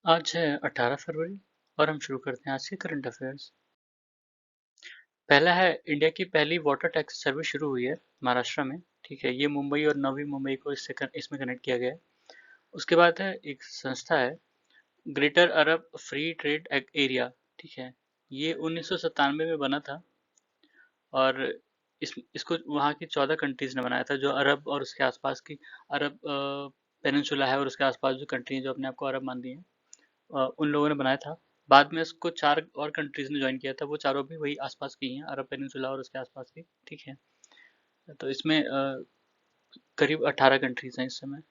आज है 18 फरवरी और हम शुरू करते हैं आज के करंट अफेयर्स। पहला है, इंडिया की पहली वाटर टैक्सी सर्विस शुरू हुई है महाराष्ट्र में। ठीक है, ये मुंबई और नवी मुंबई को इसमें कनेक्ट किया गया है। उसके बाद है एक संस्था है, ग्रेटर अरब फ्री ट्रेड एरिया। ठीक है, ये 1997 में बना था और इसको वहाँ की 14 कंट्रीज ने बनाया था, जो अरब और उसके आसपास की अरब पेनिनसुला है और उसके आसपास जो कंट्री है जो अपने आप को अरब मानती हैं, उन लोगों ने बनाया था। बाद में इसको 4 और कंट्रीज ने ज्वाइन किया था, वो चारों भी वही आसपास की हैं, अरब पेनिनसुला और उसके आसपास की। ठीक है, तो इसमें करीब 18 कंट्रीज हैं इस समय।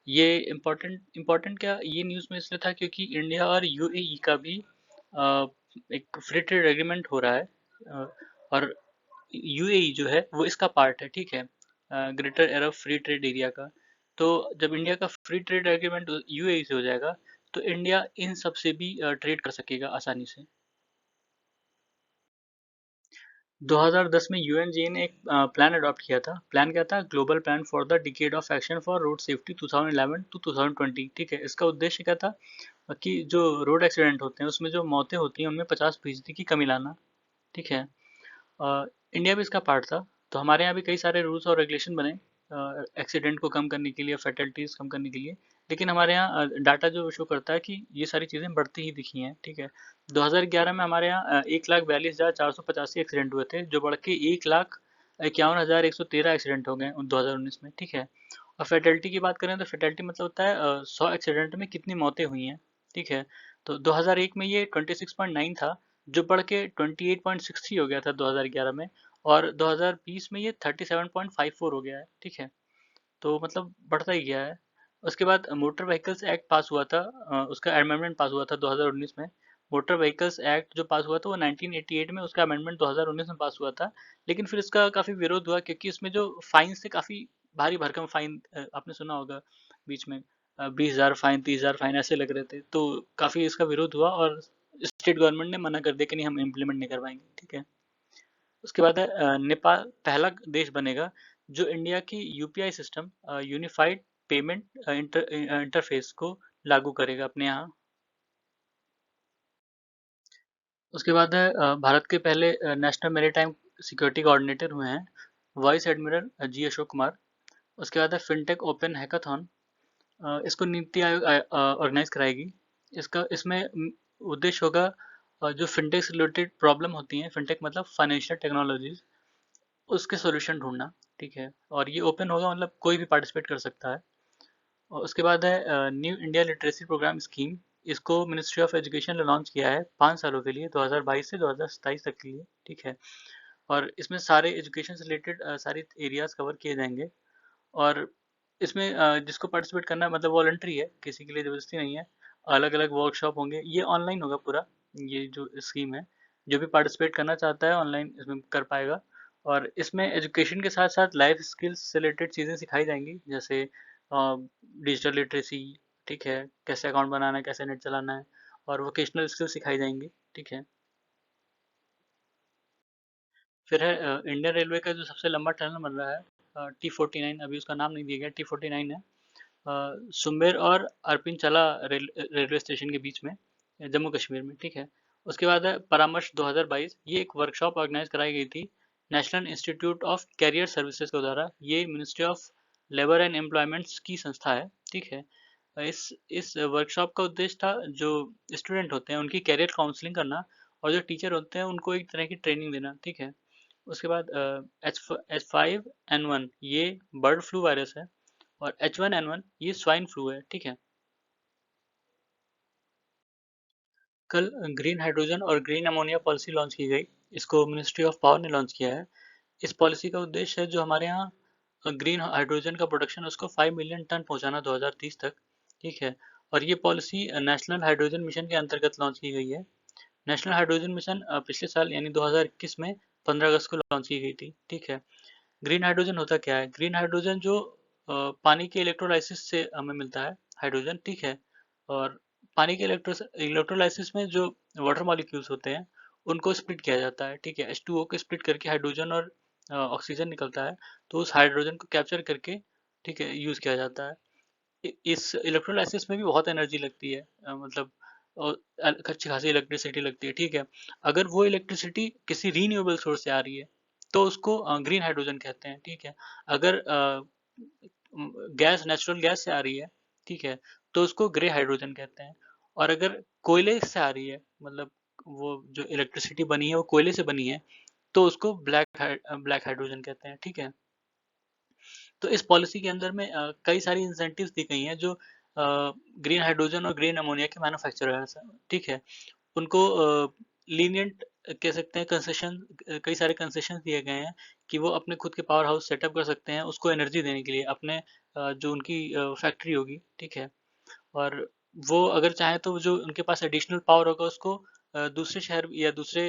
ये इम्पोर्टेंट इम्पोर्टेंट क्या ये न्यूज़ में इसलिए था क्योंकि इंडिया और यूएई का भी अ, एक फ्री ट्रेड एग्रीमेंट हो रहा है, और यूएई जो है वो इसका पार्ट है। ठीक है, ग्रेटर अरब फ्री ट्रेड एरिया का। तो जब इंडिया का फ्री ट्रेड एग्रीमेंट यूएई से हो जाएगा तो इंडिया इन सब से भी ट्रेड कर सकेगा आसानी से। 2010 में यूएनजीए ने एक प्लान अडॉप्ट किया था। प्लान क्या था? Global plan for the decade of action for road safety 2011 to 2020। ठीक है, इसका उद्देश्य क्या था कि जो रोड एक्सीडेंट होते हैं उसमें जो मौतें होती हैं उनमें 50% की कमी लाना। ठीक है, इंडिया भी इसका पार्ट था। तो हमारे यहाँ भी कई सारे रूल्स और रेगुलेशन बने एक्सीडेंट को कम करने के लिए, फैटलिटीज़ कम करने के लिए। लेकिन हमारे यहाँ डाटा जो शो करता है कि ये सारी चीज़ें बढ़ती ही दिखी हैं। ठीक है, 2011 में हमारे यहाँ 1,42,485 एक्सीडेंट हुए थे, जो बढ़ के 1,51,113 एक्सीडेंट हो गए 2019 में। ठीक है, और फैटलिटी की बात करें तो फैटलिटी मतलब होता है 100 एक्सीडेंट में कितनी मौतें हुई हैं। ठीक है, तो 2001 में ये 26.9 था, जो बढ़ के 28.63 हो गया था 2011 में, और 2020 में ये 37.54 हो गया है। ठीक है, तो मतलब बढ़ता ही गया है। उसके बाद मोटर व्हीकल्स एक्ट पास हुआ था, उसका अमेंडमेंट पास हुआ था 2019 में। मोटर व्हीकल्स एक्ट जो पास हुआ था वो 1988 में, उसका अमेंडमेंट 2019 में पास हुआ था। लेकिन फिर इसका काफ़ी विरोध हुआ क्योंकि इसमें जो फाइन थे काफ़ी भारी भरकम फाइन, आपने सुना होगा बीच में 20,000 फाइन, 30,000 फाइन ऐसे लग रहे थे, तो काफ़ी इसका विरोध हुआ और स्टेट गवर्नमेंट ने मना कर दिया कि नहीं, हम इम्प्लीमेंट नहीं करवाएंगे। ठीक है, उसके बाद है नेपाल पहला देश बनेगा जो इंडिया की UPI system, unified payment interface को लागू करेगा अपने यहाँ। उसके बाद है भारत के पहले नेशनल मैरीटाइम सिक्योरिटी कोऑर्डिनेटर हुए हैं vice admiral G Ashok Kumar. उसके बाद है फिनटेक ओपन हैकाथॉन, इसको नीति आयोग ऑर्गेनाइज कराएगी। इसमें उद्देश्य होगा जो फिनटेक से रिलेटेड प्रॉब्लम होती हैं, फिनटेक मतलब फाइनेंशियल टेक्नोलॉजीज, उसके सॉल्यूशन ढूंढना। ठीक है, और ये ओपन होगा, मतलब कोई भी पार्टिसिपेट कर सकता है। और उसके बाद है new India literacy programme scheme. इसको मिनिस्ट्री ऑफ एजुकेशन ने लॉन्च किया है 5 सालों के लिए, 2022 से 2027 तक के लिए। ठीक है, और इसमें सारे एजुकेशन से रिलेटेड सारे एरियाज कवर किए जाएंगे। और इसमें जिसको पार्टिसिपेट करना है मतलब वॉलंटरी है, किसी के लिए ज़बरदस्ती नहीं है। अलग अलग वर्कशॉप होंगे, ये ऑनलाइन होगा पूरा। ये जो स्कीम है, जो भी पार्टिसिपेट करना चाहता है ऑनलाइन इसमें कर पाएगा। और इसमें एजुकेशन के साथ साथ लाइफ स्किल्स से रिलेटेड चीज़ें सिखाई जाएंगी, जैसे डिजिटल लिटरेसी। ठीक है, कैसे अकाउंट बनाना है, कैसे नेट चलाना है, और वोकेशनल स्किल्स सिखाई जाएंगी। ठीक है, फिर है इंडियन रेलवे का जो सबसे लंबा टनल बन रहा है T49, अभी उसका नाम नहीं दिया गया, T49 है। सुमेर और अरपिनचला रेलवे स्टेशन के बीच में, जम्मू कश्मीर में। ठीक है, उसके बाद है परामर्श 2022, ये एक वर्कशॉप ऑर्गेनाइज कराई गई थी national institute of career services के द्वारा। ये ministry of labour and employments की संस्था है। ठीक है, इस वर्कशॉप का उद्देश्य था जो स्टूडेंट होते हैं उनकी कैरियर काउंसलिंग करना, और जो टीचर होते हैं उनको एक तरह की ट्रेनिंग देना। ठीक है, उसके बाद H5N1 ये बर्ड फ्लू वायरस है, और H1N1 ये स्वाइन फ्लू है। ठीक है, कल ग्रीन हाइड्रोजन और ग्रीन अमोनिया पॉलिसी लॉन्च की गई। इसको मिनिस्ट्री ऑफ पावर ने लॉन्च किया है। इस पॉलिसी का उद्देश्य है जो हमारे यहाँ ग्रीन हाइड्रोजन का प्रोडक्शन उसको 5 मिलियन टन पहुँचाना 2030 तक। ठीक है, और ये पॉलिसी नेशनल हाइड्रोजन मिशन के अंतर्गत लॉन्च की गई है। नेशनल हाइड्रोजन मिशन पिछले साल यानी 2021 में 15 अगस्त को लॉन्च की गई थी। ठीक है, ग्रीन हाइड्रोजन होता क्या है? ग्रीन हाइड्रोजन जो पानी के इलेक्ट्रोलाइसिस से हमें मिलता है हाइड्रोजन। ठीक है, और पानी के इलेक्ट्रोलाइसिस में जो वाटर मॉलिक्यूल्स होते हैं उनको स्प्लिट किया जाता है। ठीक है, H2O को स्प्लिट करके हाइड्रोजन और ऑक्सीजन निकलता है, तो उस हाइड्रोजन को कैप्चर करके, ठीक है, यूज़ किया जाता है। इस इलेक्ट्रोलाइसिस में भी बहुत एनर्जी लगती है, मतलब और अच्छी खासी इलेक्ट्रिसिटी लगती है, ठीक है। अगर वो इलेक्ट्रिसिटी किसी रीन्यूएबल सोर्स से आ रही है तो उसको ग्रीन हाइड्रोजन कहते हैं, ठीक है। अगर गैस नेचुरल गैस से आ रही है, ठीक है, तो उसको ग्रे हाइड्रोजन कहते हैं। और अगर कोयले से आ रही है, मतलब वो जो इलेक्ट्रिसिटी बनी है वो कोयले से बनी है, तो उसको ब्लैक हाइड्रोजन कहते हैं, ठीक है। तो इस पॉलिसी के अंदर में कई सारी इंसेंटिव्स दी गई हैं जो ग्रीन हाइड्रोजन और ग्रीन अमोनिया के मैन्युफैक्चरर्स हैं, ठीक है, उनको लीनियंट कह सकते हैं, कंसेशन, कई सारे कंसेशन दिए गए हैं कि वो अपने खुद के पावर हाउस सेटअप कर सकते हैं उसको एनर्जी देने के लिए, अपने जो उनकी फैक्ट्री होगी, ठीक है। और वो अगर चाहे तो जो उनके पास एडिशनल पावर होगा उसको दूसरे शहर या दूसरे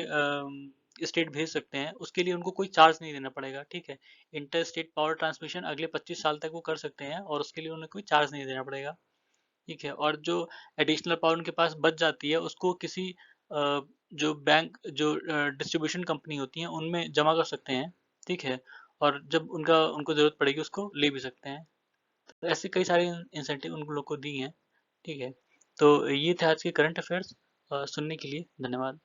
स्टेट भेज सकते हैं, उसके लिए उनको कोई चार्ज नहीं देना पड़ेगा, ठीक है। इंटर स्टेट पावर ट्रांसमिशन अगले 25 साल तक वो कर सकते हैं और उसके लिए उन्हें कोई चार्ज नहीं देना पड़ेगा, ठीक है। और जो एडिशनल पावर उनके पास बच जाती है उसको किसी जो बैंक, जो डिस्ट्रीब्यूशन कंपनी होती हैं उनमें जमा कर सकते हैं, ठीक है। और जब उनको ज़रूरत पड़ेगी उसको ले भी सकते हैं। तो ऐसे कई सारे इंसेंटिव उन लोग को दी हैं, ठीक है। तो ये थे आज के करंट अफेयर्स। सुनने के लिए धन्यवाद।